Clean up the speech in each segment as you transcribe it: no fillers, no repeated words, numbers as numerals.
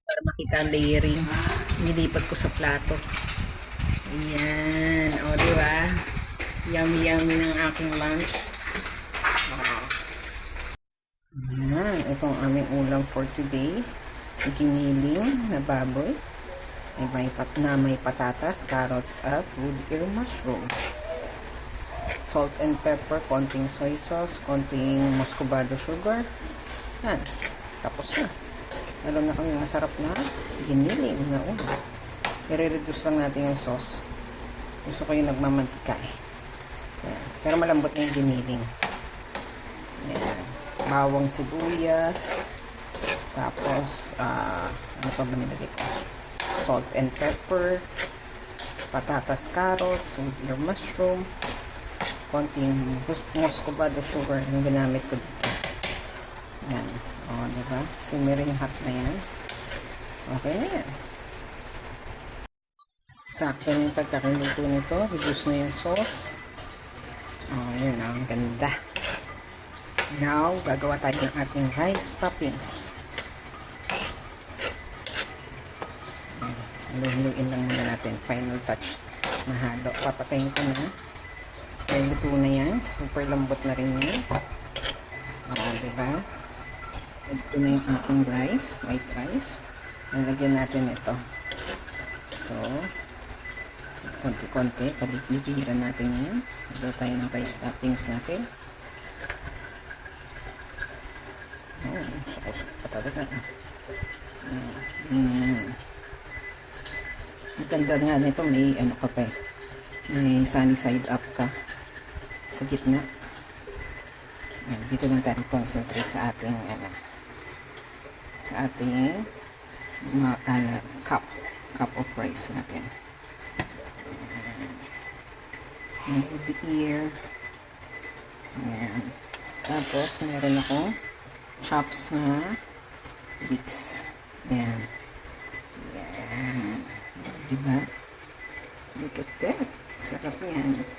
para makita ang layering. Nilipat ko sa plato. Ayan. O, diba? Yummy yummy ng aking lunch. Wow. Ayan. Ito ang aming ulam for today. Giniling na baboy. May patatas, carrots at wood ear mushroom. Salt and pepper, konting soy sauce, konting muscovado sugar. Yan. Tapos na. Meron na kami masarap na giniling na ulam. I-reduce lang natin yung sauce. Gusto ko yung nagmamantika eh. Yan. Pero malambot na yung giniling. Yan. Bawang sibuyas. Tapos, ano pa ba nilagay ko? Salt and pepper. Patatas, carrots, wood ear mushroom. Konting muscovado sugar yung ginamit ko dito. Yan. O, diba? Simmering hot na yan. Okay na yan. Sakto na yung pagkakaluto nito. Reduce na yung sauce. O, yun. Ang ganda. Now, gagawa tayo ng ating rice toppings. Haluin lang muna natin. Final touch na halo. Papatayin ko na. Kaya luto na yan. Super lambot na rin yan. O, diba? Ito na yung ating rice. White rice. Nalagyan natin ito. So, konti-konti. Paligpigiran natin yan. Ito tayo ng rice toppings natin. Suko-suko pa talaga. Ang ganda nga nito, may ano ka pa eh. May sunny side up ka sa gitna. Dito lang tayo concentrate sa ating cup of rice natin. Wood ear. Tapos meron akong chops na leeks. Ayan. Ayan. Diba? Look at that. Sarap yan. Look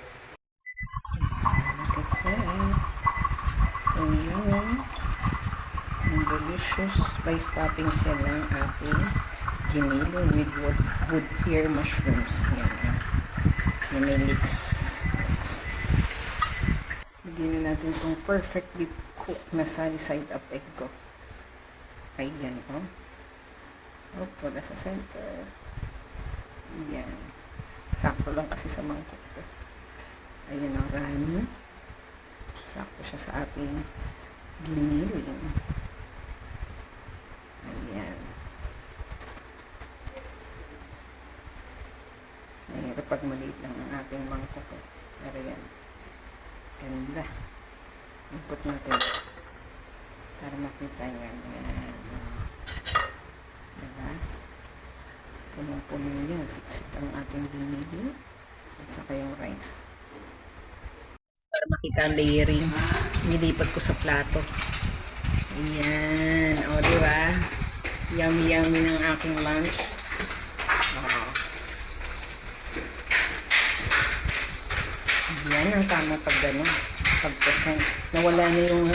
at that. So, yun. Ang delicious rice toppings yan ng ating giniling with wood ear mushrooms. Yan. May leeks. Bigyan na natin itong perfectly cooked na sunny side up egg ko. Ayan, oh. Wala sa center. Ayan. Sakto lang kasi sa mangkok to. Ayan ang rani. Sakto siya sa ating giniling. Ayan. Mahirap pag maliit lang ang ating mangkok. Pero yan. Ganda. Input natin. Para makita nyo. Ayan. Diba? Punong-puno yan. Siksik ang ating giniling. At saka yung rice. Para makita ang layering, nilipat ko sa plato. Ayan. O, diba? Yummy yummy ng aking lunch. Wow. Yan ang tama pag gano'n. Pag nawala na yung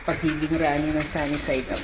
pagiging rani ng sunny side up.